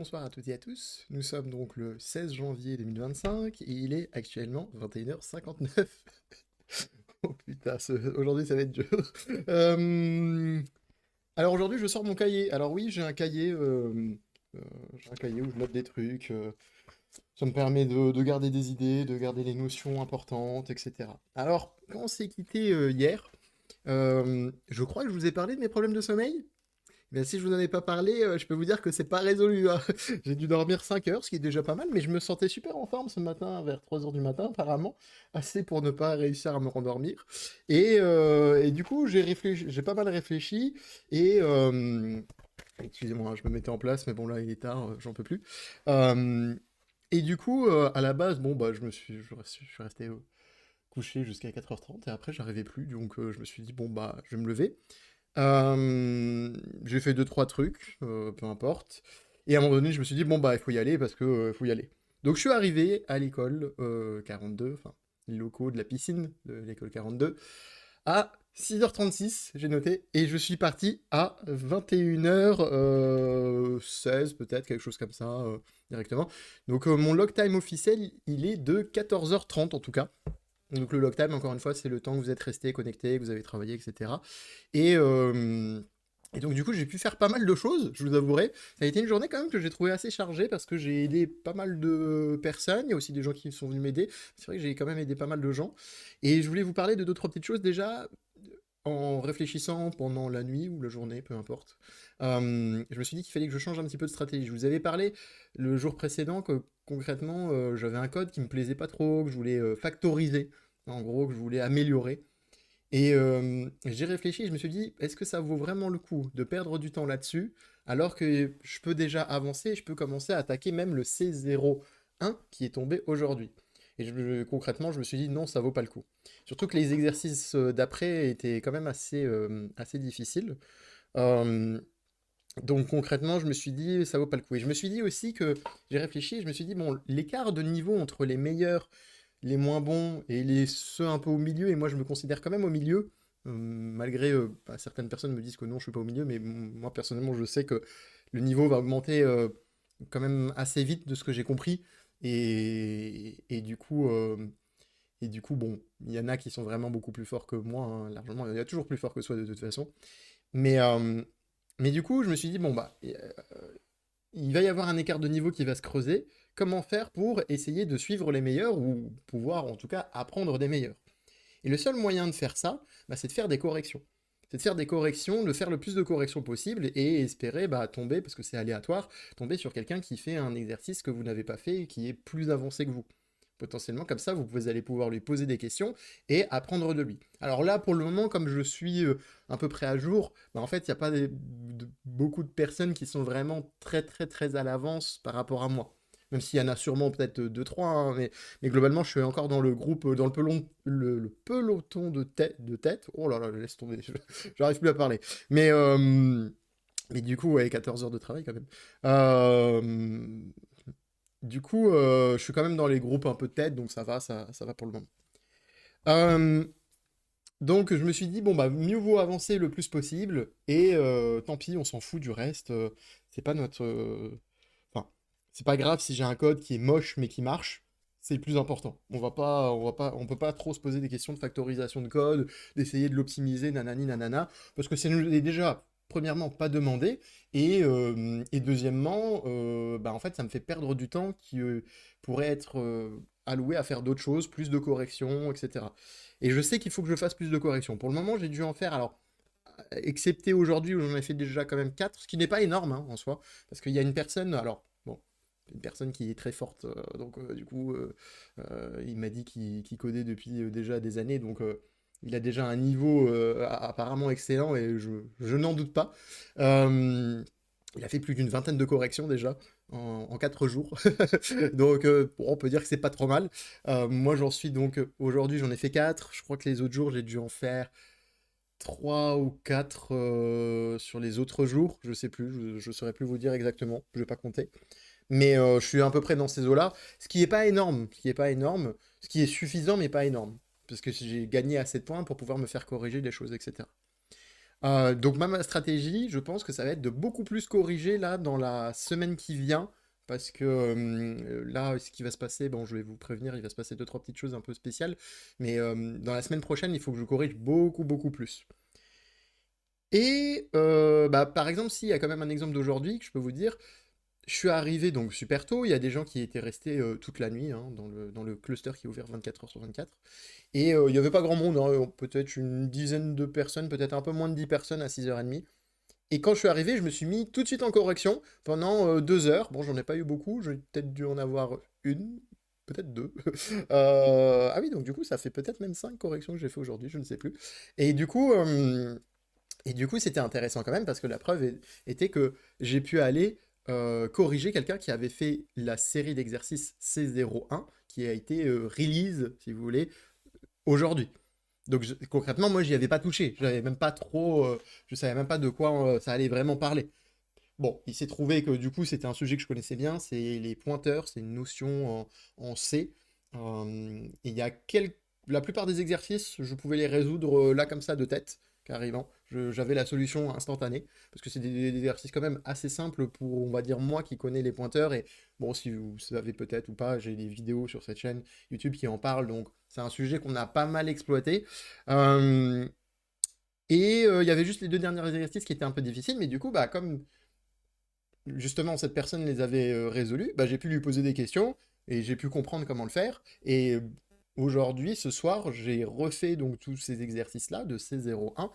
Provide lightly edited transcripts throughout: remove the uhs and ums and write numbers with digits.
bonsoir à toutes et à tous. Nous sommes donc le 16 janvier 2025 et il est actuellement 21h59. Oh putain, aujourd'hui ça va être dur. Euh, Alors aujourd'hui je sors mon cahier. Alors oui, j'ai un cahier où je note des trucs. Ça me permet de garder des idées, de garder les notions importantes, etc. Alors, quand on s'est quitté hier, je crois que je vous ai parlé de mes problèmes de sommeil. Mais si je vous en ai pas parlé, je peux vous dire que c'est pas résolu, hein. J'ai dû dormir 5 heures, ce qui est déjà pas mal, mais je me sentais super en forme ce matin, vers 3 heures du matin, apparemment, assez pour ne pas réussir à me rendormir. Et du coup, j'ai pas mal réfléchi, et excusez-moi, hein, je me mettais en place, mais bon là il est tard, j'en peux plus. Euh, et du coup, à la base, bon bah je suis resté couché jusqu'à 4h30, et après j'arrivais plus, donc je me suis dit bon bah je vais me lever. J'ai fait deux trois trucs, peu importe. Et à un moment donné, je me suis dit, bon, bah, il faut y aller parce que faut y aller. Donc, je suis arrivé à l'école 42, enfin, les locaux de la piscine de l'école 42, à 6h36, j'ai noté, et je suis parti à 21h16, peut-être, quelque chose comme ça, directement. Donc, mon log time officiel, il est de 14h30 en tout cas. Donc le log time, encore une fois, c'est le temps que vous êtes resté connecté, que vous avez travaillé, etc. Et, euh, et donc du coup, j'ai pu faire pas mal de choses, je vous avouerai. Ça a été une journée quand même que j'ai trouvé assez chargée parce que j'ai aidé pas mal de personnes. Il y a aussi des gens qui sont venus m'aider. C'est vrai que j'ai quand même aidé pas mal de gens. Et je voulais vous parler de deux, trois petites choses déjà en réfléchissant pendant la nuit ou la journée, peu importe. Je me suis dit qu'il fallait que je change un petit peu de stratégie. Je vous avais parlé le jour précédent que concrètement, j'avais un code qui me plaisait pas trop, que je voulais factoriser, en gros, que je voulais améliorer. Et j'ai réfléchi, je me suis dit, est-ce que ça vaut vraiment le coup de perdre du temps là-dessus, alors que je peux déjà avancer, je peux commencer à attaquer même le C01 qui est tombé aujourd'hui. Et concrètement, je me suis dit, non, ça vaut pas le coup. Surtout que les exercices d'après étaient quand même assez difficiles. Euh, donc concrètement, je me suis dit, ça vaut pas le coup. Et je me suis dit aussi que, j'ai réfléchi, je me suis dit, bon, l'écart de niveau entre les meilleurs, les moins bons et ceux un peu au milieu, et moi je me considère quand même au milieu, malgré bah, certaines personnes me disent que non, je suis pas au milieu, mais moi personnellement, je sais que le niveau va augmenter quand même assez vite de ce que j'ai compris. Et du coup, bon, il y en a qui sont vraiment beaucoup plus forts que moi, hein, largement. Il y a toujours plus fort que soi de toute façon. Mais, euh, mais du coup, je me suis dit, bon, bah, il va y avoir un écart de niveau qui va se creuser. Comment faire pour essayer de suivre les meilleurs ou pouvoir en tout cas apprendre des meilleurs? Et le seul moyen de faire ça, bah, c'est de faire des corrections. C'est de faire des corrections, de faire le plus de corrections possible et espérer bah, tomber, parce que c'est aléatoire, tomber sur quelqu'un qui fait un exercice que vous n'avez pas fait et qui est plus avancé que vous. Potentiellement, comme ça, vous allez pouvoir lui poser des questions et apprendre de lui. Alors là, pour le moment, comme je suis à peu près à jour, bah, en fait, il n'y a pas beaucoup de personnes qui sont vraiment très très très à l'avance par rapport à moi. Même s'il y en a sûrement peut-être deux, trois, hein, mais globalement, je suis encore dans le groupe, dans le peloton de tête. Oh là là, laisse tomber, j'arrive plus à parler. Mais, euh, mais du coup, ouais, 14 heures de travail quand même. Euh, du coup, je suis quand même dans les groupes un peu de tête, donc ça va pour le moment. Euh, donc je me suis dit, bon bah mieux vaut avancer le plus possible, et tant pis, on s'en fout du reste. C'est pas notre... Enfin, c'est pas grave si j'ai un code qui est moche mais qui marche, c'est le plus important. On peut pas trop se poser des questions de factorisation de code, d'essayer de l'optimiser, nanani nanana, parce que c'est déjà, premièrement, pas demandé, et deuxièmement, bah, en fait, ça me fait perdre du temps qui pourrait être alloué à faire d'autres choses, plus de corrections, etc. Et je sais qu'il faut que je fasse plus de corrections. Pour le moment, j'ai dû en faire, alors, excepté aujourd'hui où j'en ai fait déjà quand même 4, ce qui n'est pas énorme hein, en soi, parce qu'il y a une personne, alors, bon, une personne qui est très forte, donc du coup, il m'a dit qu'il codait depuis déjà des années, donc il a déjà un niveau apparemment excellent, et je n'en doute pas. Euh, il a fait plus d'une vingtaine de corrections déjà en 4 jours. Donc bon, on peut dire que c'est pas trop mal. Moi j'en suis donc aujourd'hui j'en ai fait 4. Je crois que les autres jours j'ai dû en faire 3 ou 4 sur les autres jours. Je sais plus, je saurais plus vous dire exactement. Je vais pas compter. Mais je suis à peu près dans ces eaux-là. Ce qui est pas énorme. Ce qui est pas énorme. Ce qui est suffisant mais pas énorme. Parce que j'ai gagné assez de points pour pouvoir me faire corriger des choses, etc. Donc ma stratégie, je pense que ça va être de beaucoup plus corriger là dans la semaine qui vient, parce que là, ce qui va se passer, bon, je vais vous prévenir, il va se passer deux, trois petites choses un peu spéciales, mais dans la semaine prochaine, il faut que je corrige beaucoup, beaucoup plus. Et bah, par exemple, s'il y a quand même un exemple d'aujourd'hui que je peux vous dire, je suis arrivé donc super tôt, il y a des gens qui étaient restés toute la nuit hein, dans le cluster qui est ouvert 24 heures sur 24. Et il n'y avait pas grand monde, hein, peut-être une dizaine de personnes, peut-être un peu moins de 10 personnes à 6h30. Et quand je suis arrivé, je me suis mis tout de suite en correction pendant 2 heures. Bon, j'en ai pas eu beaucoup, j'ai peut-être dû en avoir une, peut-être deux. Ah oui, donc du coup, ça fait peut-être même 5 corrections que j'ai fait aujourd'hui, je ne sais plus. Et du coup, c'était intéressant quand même parce que la preuve était que j'ai pu aller corriger quelqu'un qui avait fait la série d'exercices C01 qui a été release, si vous voulez, aujourd'hui. Donc concrètement, moi, j'y avais pas touché. J'avais même pas trop, je savais même pas de quoi ça allait vraiment parler. Bon, il s'est trouvé que du coup, c'était un sujet que je connaissais bien, c'est les pointeurs, c'est une notion en C. Et il y a la plupart des exercices, je pouvais les résoudre là comme ça de tête, carrément. J'avais la solution instantanée, parce que c'est des exercices quand même assez simples pour, on va dire, moi qui connais les pointeurs. Et bon, si vous savez peut-être ou pas, j'ai des vidéos sur cette chaîne YouTube qui en parlent, donc c'est un sujet qu'on a pas mal exploité. Euh, et il y avait juste les deux derniers exercices qui étaient un peu difficiles, mais du coup, bah, comme justement cette personne les avait résolus, bah, j'ai pu lui poser des questions et j'ai pu comprendre comment le faire. Et aujourd'hui, ce soir, j'ai refait donc tous ces exercices-là de C01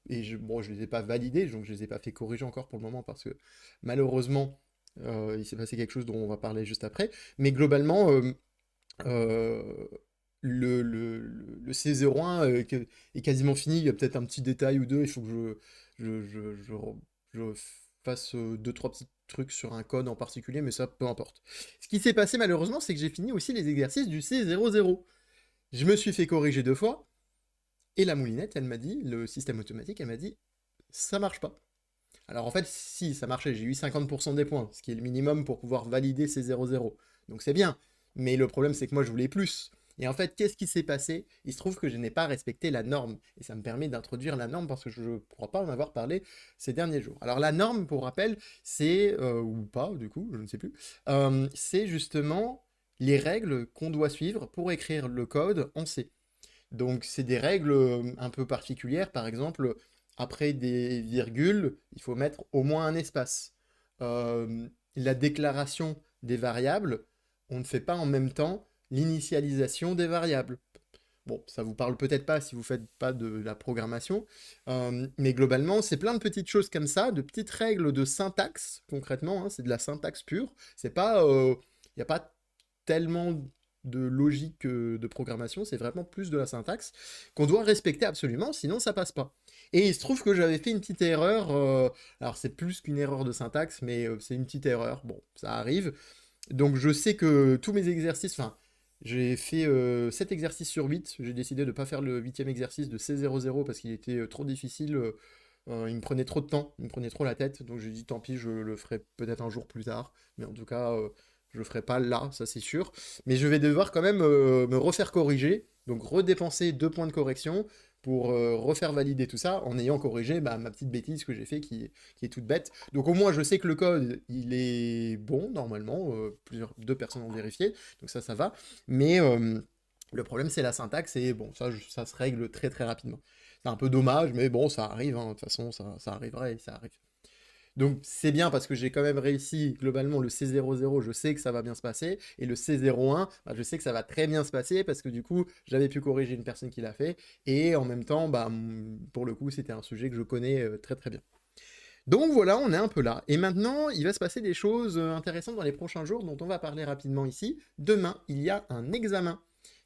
et bon, je les ai pas validés, donc je les ai pas fait corriger encore pour le moment parce que malheureusement, il s'est passé quelque chose dont on va parler juste après. Mais globalement, euh, le C01 est quasiment fini. Il y a peut-être un petit détail ou deux. Il faut que je fasse deux, trois petits trucs sur un code en particulier, mais ça, peu importe. Ce qui s'est passé malheureusement, c'est que j'ai fini aussi les exercices du C00. Je me suis fait corriger 2 fois, et la moulinette, elle m'a dit, le système automatique, elle m'a dit, ça marche pas. Alors en fait, si, ça marchait, j'ai eu 50% des points, ce qui est le minimum pour pouvoir valider ces 0-0. Donc c'est bien. Mais le problème, c'est que moi, je voulais plus. Et en fait, qu'est-ce qui s'est passé? Il se trouve que je n'ai pas respecté la norme. Et ça me permet d'introduire la norme parce que je ne crois pas en avoir parlé ces derniers jours. Alors la norme, pour rappel, c'est, ou pas du coup, je ne sais plus, c'est justement les règles qu'on doit suivre pour écrire le code en C. Donc c'est des règles un peu particulières, par exemple, après des virgules, il faut mettre au moins un espace. La déclaration des variables, on ne fait pas en même temps l'initialisation des variables. Bon, ça vous parle peut-être pas si vous faites pas de la programmation, mais globalement, c'est plein de petites choses comme ça, de petites règles de syntaxe, concrètement, hein, c'est de la syntaxe pure. C'est pas, il n'y a pas tellement de logique de programmation, c'est vraiment plus de la syntaxe qu'on doit respecter absolument, sinon ça passe pas. Et il se trouve que j'avais fait une petite erreur, alors c'est plus qu'une erreur de syntaxe, mais c'est une petite erreur, bon, ça arrive. Donc je sais que tous mes exercices, enfin, j'ai fait 7 exercices sur 8. J'ai décidé de ne pas faire le huitième exercice de C00 parce qu'il était trop difficile. Il me prenait trop de temps, il me prenait trop la tête. Donc j'ai dit tant pis, je le ferai peut-être un jour plus tard. Mais en tout cas, je le ferai pas là, ça c'est sûr. Mais je vais devoir quand même me refaire corriger. Donc redépenser 2 points de correction pour refaire valider tout ça en ayant corrigé bah, ma petite bêtise que j'ai fait qui est toute bête. Donc au moins je sais que le code il est bon normalement, deux personnes ont vérifié, donc ça va. Mais le problème c'est la syntaxe et bon ça se règle très très rapidement. C'est un peu dommage, mais bon ça arrive, hein, de toute façon ça arriverait et ça arrive. Donc c'est bien parce que j'ai quand même réussi globalement le C00, je sais que ça va bien se passer, et le C01, bah, je sais que ça va très bien se passer parce que du coup j'avais pu corriger une personne qui l'a fait, et en même temps, bah, pour le coup c'était un sujet que je connais très très bien. Donc voilà, on est un peu là. Et maintenant, il va se passer des choses intéressantes dans les prochains jours dont on va parler rapidement ici. Demain, il y a un examen.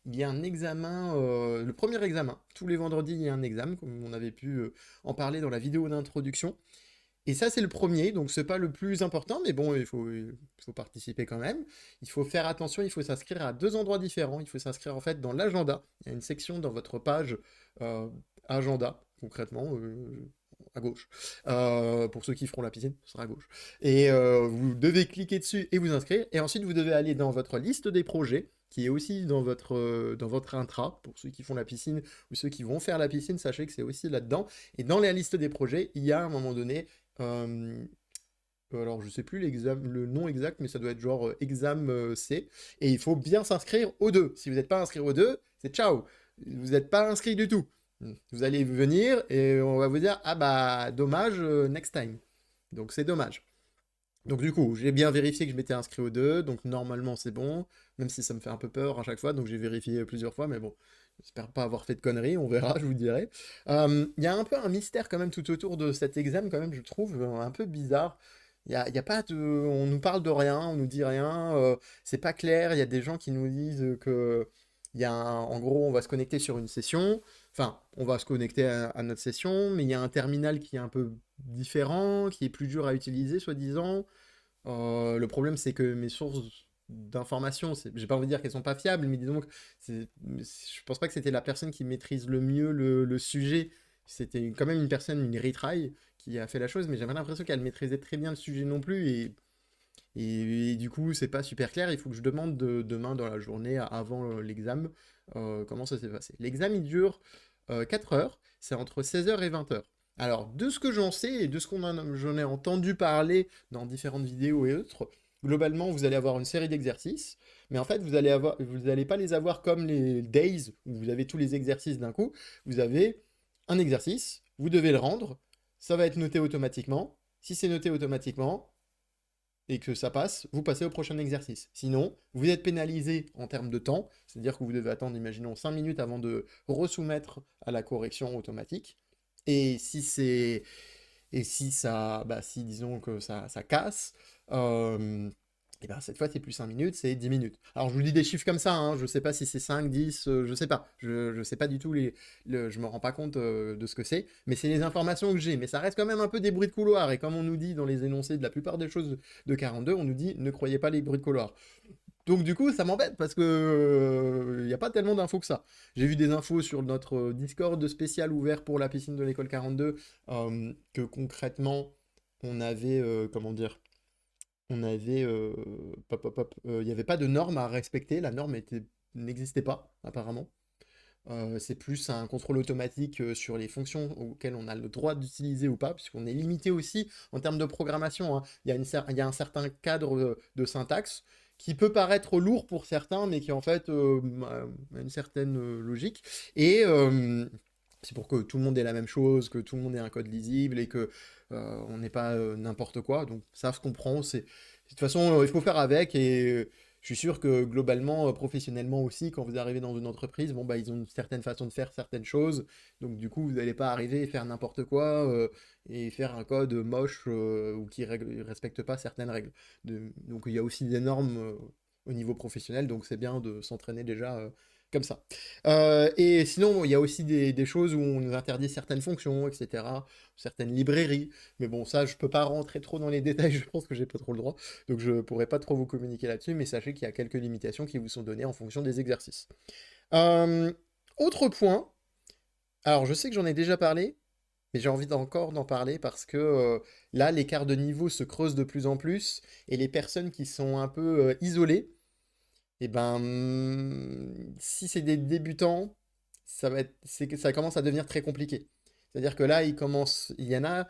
Il y a un examen, le premier examen. Tous les vendredis, il y a un examen, comme on avait pu en parler dans la vidéo d'introduction. Et ça, c'est le premier, donc c'est pas le plus important, mais bon, il faut participer quand même. Il faut faire attention, il faut s'inscrire à 2 endroits différents. Il faut s'inscrire en fait dans l'agenda. Il y a une section dans votre page euh, agenda, concrètement, à gauche. Pour ceux qui feront la piscine, ce sera à gauche. Et vous devez cliquer dessus et vous inscrire. Et ensuite, vous devez aller dans votre liste des projets. qui est aussi dans votre intra, pour ceux qui font la piscine ou ceux qui vont faire la piscine, sachez que c'est aussi là-dedans. Et dans la liste des projets, il y a à un moment donné, euh, alors je sais plus le nom exact, mais ça doit être genre exam C, et il faut bien s'inscrire aux deux. Si vous n'êtes pas inscrit aux deux, c'est ciao, vous n'êtes pas inscrit du tout. Vous allez venir et on va vous dire, ah bah dommage, next time. Donc c'est dommage. Donc du coup, j'ai bien vérifié que je m'étais inscrit aux deux, donc normalement c'est bon, même si ça me fait un peu peur à chaque fois, donc j'ai vérifié plusieurs fois, mais bon, j'espère pas avoir fait de conneries, on verra, je vous dirai. Il y a un peu un mystère quand même tout autour de cet examen, quand même, je trouve un peu bizarre. Il y a pas de... On nous parle de rien, on nous dit rien, c'est pas clair, il y a des gens qui nous disent que... En gros, on va se connecter sur une session, enfin, on va se connecter à notre session, mais il y a un terminal qui est un peu différent, qui est plus dur à utiliser, soi-disant. Le problème, c'est que mes sources d'informations, j'ai pas envie de dire qu'elles sont pas fiables, mais disons que je pense pas que c'était la personne qui maîtrise le mieux le sujet. C'était quand même une personne, une retry, qui a fait la chose, mais j'avais l'impression qu'elle maîtrisait très bien le sujet non plus, et du coup, c'est pas super clair. Il faut que je demande demain dans la journée, avant l'examen, comment ça s'est passé. L'examen, il dure 4 heures, c'est entre 16 heures et 20 heures. Alors, de ce que j'en sais et de ce j'en ai entendu parler dans différentes vidéos et autres, globalement, vous allez avoir une série d'exercices, mais en fait, vous allez pas les avoir comme les days, où vous avez tous les exercices d'un coup. Vous avez un exercice, vous devez le rendre, ça va être noté automatiquement. Si c'est noté automatiquement, et que ça passe, vous passez au prochain exercice. Sinon, vous êtes pénalisé en termes de temps, c'est-à-dire que vous devez attendre, imaginons, 5 minutes avant de resoumettre à la correction automatique. Et si c'est... Et si ça... Bah, si disons que ça casse, et ben cette fois, c'est plus 5 minutes, c'est 10 minutes. Alors, je vous dis des chiffres comme ça, hein, je sais pas si c'est 5, 10, je sais pas. Je sais pas du tout je me rends pas compte de ce que c'est, mais c'est les informations que j'ai. Mais ça reste quand même un peu des bruits de couloir, et comme on nous dit dans les énoncés de la plupart des choses de 42, on nous dit ne croyez pas les bruits de couloir. Donc du coup, ça m'embête parce que il n'y a pas tellement d'infos que ça. J'ai vu des infos sur notre Discord spécial ouvert pour la piscine de l'école 42, que concrètement, on avait, comment dire, on avait, il n'y avait pas de norme à respecter, la norme n'existait pas, apparemment. C'est plus un contrôle automatique sur les fonctions auxquelles on a le droit d'utiliser ou pas, puisqu'on est limité aussi en termes de programmation, hein. Il y a un certain cadre de syntaxe qui peut paraître lourd pour certains, mais qui en fait a une certaine logique. Et c'est pour que tout le monde ait la même chose, que tout le monde ait un code lisible et que on n'ait pas n'importe quoi. Donc ça se comprend. De toute façon, il faut faire avec et je suis sûr que globalement, professionnellement aussi, quand vous arrivez dans une entreprise, bon bah ils ont une certaine façon de faire certaines choses. Donc du coup, vous n'allez pas arriver et faire n'importe quoi et faire un code moche ou qui ne respecte pas certaines règles. Donc il y a aussi des normes au niveau professionnel, donc c'est bien de s'entraîner déjà comme ça. Et sinon, il y a aussi des choses où on nous interdit certaines fonctions, etc., certaines librairies. Mais bon, ça, je peux pas rentrer trop dans les détails, je pense que j'ai pas trop le droit. Donc je pourrais pas trop vous communiquer là-dessus, mais sachez qu'il y a quelques limitations qui vous sont données en fonction des exercices. Euh, Autre point, alors je sais que j'en ai déjà parlé, mais j'ai envie encore d'en parler parce que là, l'écart de niveau se creuse de plus en plus, et les personnes qui sont un peu isolées, et ben, si c'est des débutants, c'est que ça commence à devenir très compliqué. C'est-à-dire que là, il y en a,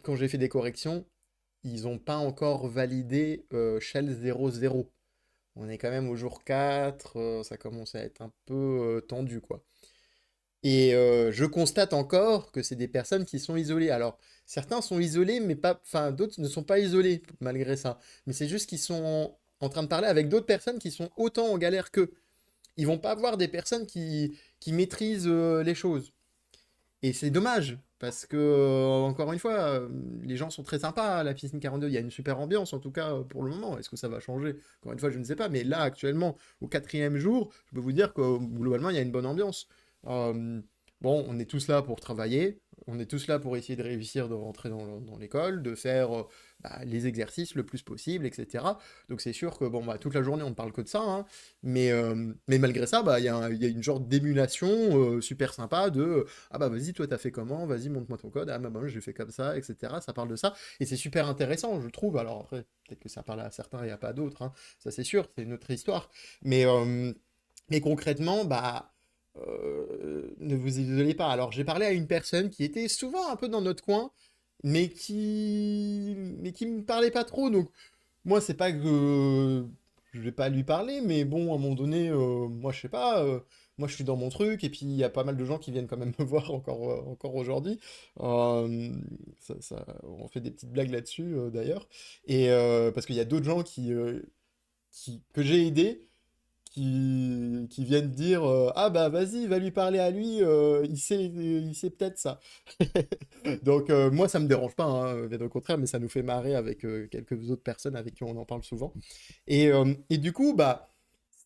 quand j'ai fait des corrections, ils n'ont pas encore validé Shell 0.0. On est quand même au jour 4, ça commence à être un peu tendu, quoi. Et je constate encore que c'est des personnes qui sont isolées. Alors, certains sont isolés, mais pas, enfin, d'autres ne sont pas isolés malgré ça. Mais c'est juste qu'ils sont en train de parler avec d'autres personnes qui sont autant en galère qu'eux. Ils vont pas voir des personnes qui maîtrisent les choses. Et c'est dommage, parce que, encore une fois, les gens sont très sympas à la piscine 42. Il y a une super ambiance, en tout cas, pour le moment. Est-ce que ça va changer? Encore une fois, je ne sais pas. Mais là, actuellement, au quatrième jour, je peux vous dire que globalement, il y a une bonne ambiance. Euh, bon, on est tous là pour travailler. on est tous là pour essayer de réussir, de rentrer dans l'école, de faire les exercices le plus possible, etc. Donc c'est sûr que bon, bah, toute la journée on ne parle que de ça, hein, mais malgré ça, bah, il y a une genre d'émulation super sympa de ah bah vas-y, toi t'as fait comment, vas-y montre-moi ton code, ah bah moi j'ai fait comme ça, etc. Ça parle de ça, et c'est super intéressant, je trouve. Alors après, peut-être que ça parle à certains et à pas d'autres, hein, ça c'est sûr, c'est une autre histoire. Mais, euh, mais concrètement, bah, ne vous isolez pas. Alors, j'ai parlé à une personne qui était souvent un peu dans notre coin, mais qui me parlait pas trop. Donc, moi, c'est pas que je vais pas lui parler, mais bon, à un moment donné, moi, je sais pas. Moi, je suis dans mon truc, et puis il y a pas mal de gens qui viennent quand même me voir encore aujourd'hui. Euh, on fait des petites blagues là-dessus, d'ailleurs. Et parce qu'il y a d'autres gens que j'ai aidés qui viennent dire ah bah vas-y, va lui parler à lui, il sait peut-être ça. Donc moi ça me dérange pas, hein, bien au contraire, mais ça nous fait marrer avec quelques autres personnes avec qui on en parle souvent. Et du coup bah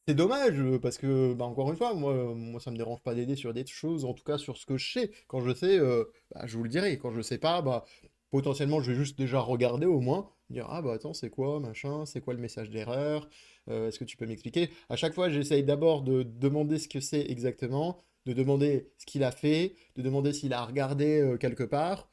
c'est dommage parce que bah, encore une fois moi ça me dérange pas d'aider sur des choses, en tout cas sur ce que je sais. Quand je sais, bah, je vous le dirai. Quand je sais pas, bah potentiellement je vais juste déjà regarder au moins, dire ah bah attends c'est quoi machin, c'est quoi le message d'erreur. Est-ce que tu peux m'expliquer? À chaque fois, j'essaye d'abord de demander ce que c'est exactement, de demander ce qu'il a fait, de demander s'il a regardé quelque part.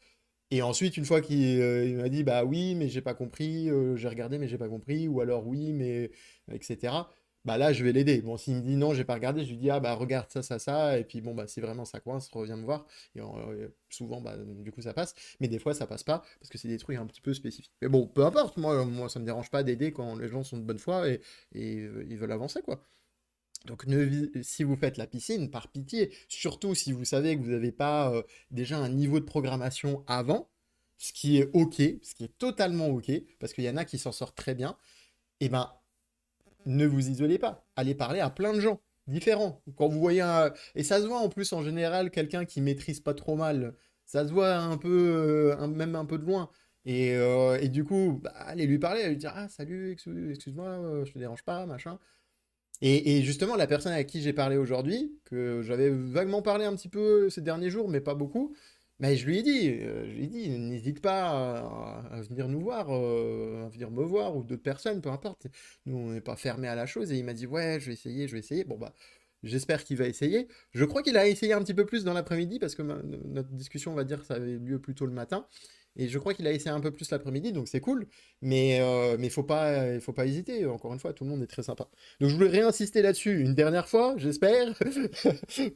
Et ensuite, une fois qu'il m'a dit, bah oui, mais j'ai pas compris, j'ai regardé, mais j'ai pas compris, ou alors oui, mais etc. Bah là, je vais l'aider. Bon, s'il me dit non, j'ai pas regardé, je lui dis, ah bah regarde ça, ça, ça, et puis bon, bah si vraiment ça coince, reviens me voir. Et souvent, bah du coup, ça passe, mais des fois, ça passe pas, parce que c'est des trucs un petit peu spécifiques. Mais bon, peu importe, moi ça me dérange pas d'aider quand les gens sont de bonne foi et ils veulent avancer, quoi. Donc si vous faites la piscine, par pitié, surtout si vous savez que vous n'avez pas déjà un niveau de programmation avant, ce qui est OK, ce qui est totalement OK, parce qu'il y en a qui s'en sortent très bien, et ben ne vous isolez pas. Allez parler à plein de gens différents. Quand vous voyez Et ça se voit en plus en général, quelqu'un qui maîtrise pas trop mal, ça se voit un peu, même un peu de loin. Et du coup, bah, allez lui parler, allez lui dire ah salut, excuse-moi, je te dérange pas, machin. Et justement, la personne avec qui j'ai parlé aujourd'hui, que j'avais vaguement parlé un petit peu ces derniers jours, mais pas beaucoup, mais je lui ai dit, n'hésite pas à venir nous voir, à venir me voir, ou d'autres personnes, peu importe. Nous, on n'est pas fermé à la chose. Et il m'a dit, ouais, je vais essayer, je vais essayer. Bon, bah, j'espère qu'il va essayer. Je crois qu'il a essayé un petit peu plus dans l'après-midi, parce que notre discussion, on va dire, ça avait lieu plutôt le matin. Et je crois qu'il a essayé un peu plus l'après-midi, donc c'est cool. Mais faut pas hésiter. Encore une fois, tout le monde est très sympa. Donc je voulais réinsister là-dessus une dernière fois, j'espère.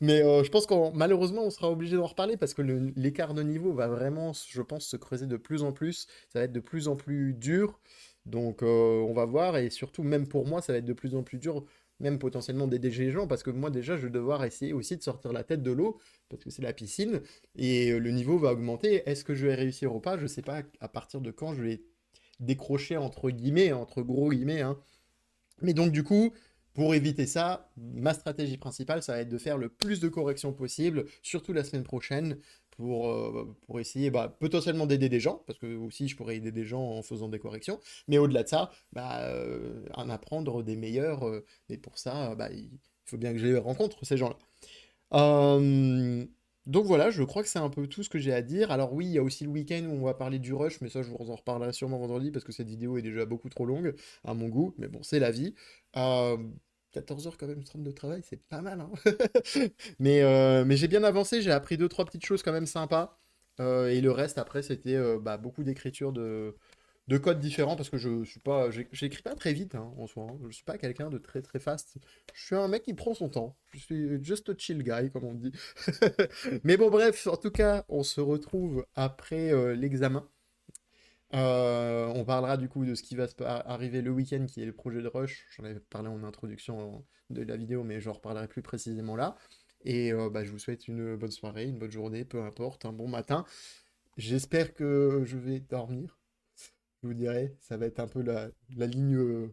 Mais je pense qu'on malheureusement on sera obligé d'en reparler parce que l'écart de niveau va vraiment, je pense, se creuser de plus en plus. Ça va être de plus en plus dur. Donc on va voir, et surtout même pour moi ça va être de plus en plus dur, même potentiellement d'aider les gens, parce que moi déjà je vais devoir essayer aussi de sortir la tête de l'eau parce que c'est la piscine et le niveau va augmenter. Est-ce que je vais réussir ou pas? Je sais pas à partir de quand je vais décrocher entre guillemets, entre gros guillemets, hein. Mais donc du coup, pour éviter ça, ma stratégie principale, ça va être de faire le plus de corrections possible, surtout la semaine prochaine, pour essayer potentiellement d'aider des gens, parce que aussi je pourrais aider des gens en faisant des corrections, mais au-delà de ça, en apprendre des meilleurs, mais pour ça, il faut bien que je les rencontre, ces gens-là. Euh, donc voilà, je crois que c'est un peu tout ce que j'ai à dire. Alors oui, il y a aussi le week-end où on va parler du rush, mais ça je vous en reparlerai sûrement vendredi parce que cette vidéo est déjà beaucoup trop longue à mon goût, mais bon, c'est la vie. Euh, 14 heures quand même, 30 de travail, c'est pas mal, hein. Mais j'ai bien avancé, j'ai appris deux, trois petites choses quand même sympas. Et le reste, après, c'était beaucoup d'écriture de codes différents parce que je suis pas, j'écris pas très vite, hein, en soi, hein. Je suis pas quelqu'un de très très fast. Je suis un mec qui prend son temps. Je suis just a chill guy, comme on dit. Mais bon, bref, en tout cas, on se retrouve après l'examen. On parlera du coup de ce qui va arriver le week-end, qui est le projet de Rush. J'en avais parlé en introduction de la vidéo, mais j'en reparlerai plus précisément là. Et je vous souhaite une bonne soirée, une bonne journée, peu importe, un bon matin. J'espère que je vais dormir. Je vous dirai, ça va être un peu la ligne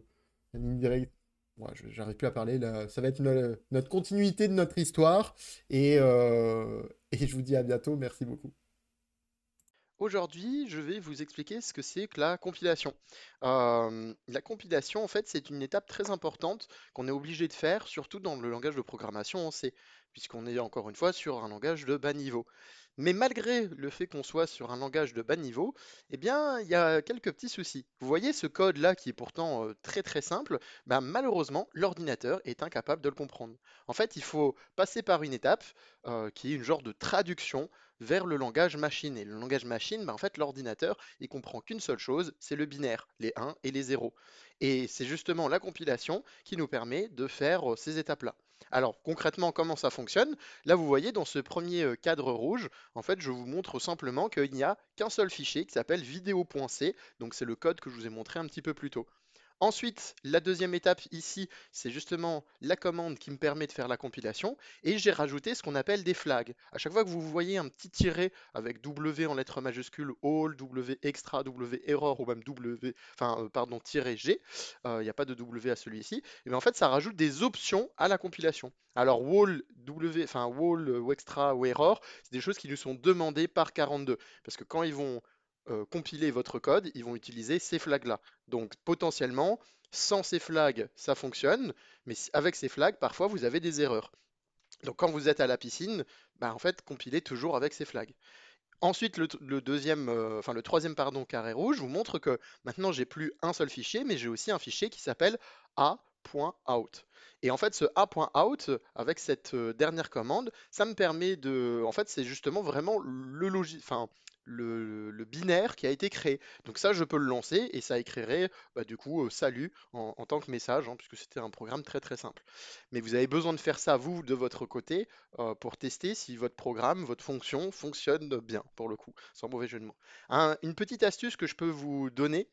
directe. Ouais, j'arrive plus à parler là. Ça va être notre continuité de notre histoire. Et je vous dis à bientôt. Merci beaucoup. Aujourd'hui, je vais vous expliquer ce que c'est que la compilation. La compilation, en fait, c'est une étape très importante qu'on est obligé de faire, surtout dans le langage de programmation en C, puisqu'on est encore une fois sur un langage de bas niveau. Mais malgré le fait qu'on soit sur un langage de bas niveau, eh bien, il y a quelques petits soucis. Vous voyez ce code-là qui est pourtant très très simple, ben, malheureusement, l'ordinateur est incapable de le comprendre. En fait, il faut passer par une étape qui est une genre de traduction vers le langage machine. Et le langage machine, ben, en fait, l'ordinateur, il comprend qu'une seule chose, c'est le binaire, les 1 et les 0. Et c'est justement la compilation qui nous permet de faire ces étapes-là. Alors concrètement, comment ça fonctionne? Là, vous voyez dans ce premier cadre rouge, en fait, je vous montre simplement qu'il n'y a qu'un seul fichier qui s'appelle vidéo.c, donc c'est le code que je vous ai montré un petit peu plus tôt. Ensuite, la deuxième étape ici, c'est justement la commande qui me permet de faire la compilation et j'ai rajouté ce qu'on appelle des flags. À chaque fois que vous voyez un petit tiret avec W en lettres majuscules, all, W extra, W error ou même W, pardon, G, il n'y a pas de W à celui-ci, et bien en fait ça rajoute des options à la compilation. Alors wall, W, wall ou extra ou error, c'est des choses qui nous sont demandées par 42 parce que quand ils vont compiler votre code, ils vont utiliser ces flags-là. Donc potentiellement, sans ces flags, ça fonctionne, mais avec ces flags, parfois vous avez des erreurs. Donc quand vous êtes à la piscine, bah, en fait, compilez toujours avec ces flags. Ensuite, le troisième pardon, carré rouge vous montre que maintenant j'ai plus un seul fichier, mais j'ai aussi un fichier qui s'appelle a.out. Et en fait, ce a.out, avec cette dernière commande, ça me permet de. En fait, c'est justement vraiment le binaire qui a été créé. Donc ça, je peux le lancer et ça écrirait bah, du coup salut en tant que message, hein, puisque c'était un programme très très simple. Mais vous avez besoin de faire ça, vous, de votre côté, pour tester si votre programme, votre fonction fonctionne bien, pour le coup, sans mauvais jeu de mots. Une petite astuce que je peux vous donner,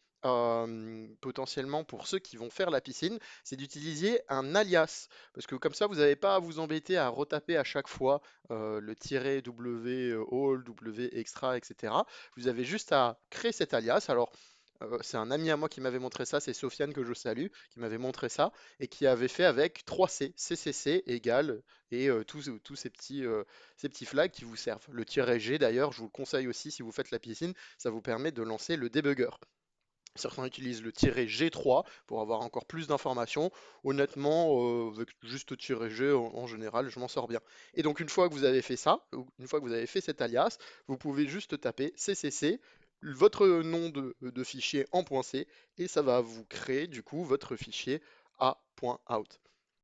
potentiellement pour ceux qui vont faire la piscine, c'est d'utiliser un alias. Parce que comme ça, vous n'avez pas à vous embêter à retaper à chaque fois le tiret W all, W extra, etc. Vous avez juste à créer cet alias. Alors, c'est un ami à moi qui m'avait montré ça, c'est Sofiane que je salue, qui m'avait montré ça et qui avait fait avec 3C, CCC égale et tous ces petits flags qui vous servent. Le tiret G d'ailleurs, je vous le conseille aussi si vous faites la piscine, ça vous permet de lancer le debugger. Certains utilisent le tiret G3 pour avoir encore plus d'informations. Honnêtement, avec juste tiret G, en général, je m'en sors bien. Et donc, une fois que vous avez fait ça, ou une fois que vous avez fait cet alias, vous pouvez juste taper CCC, votre nom de fichier en .c, et ça va vous créer du coup votre fichier A.out.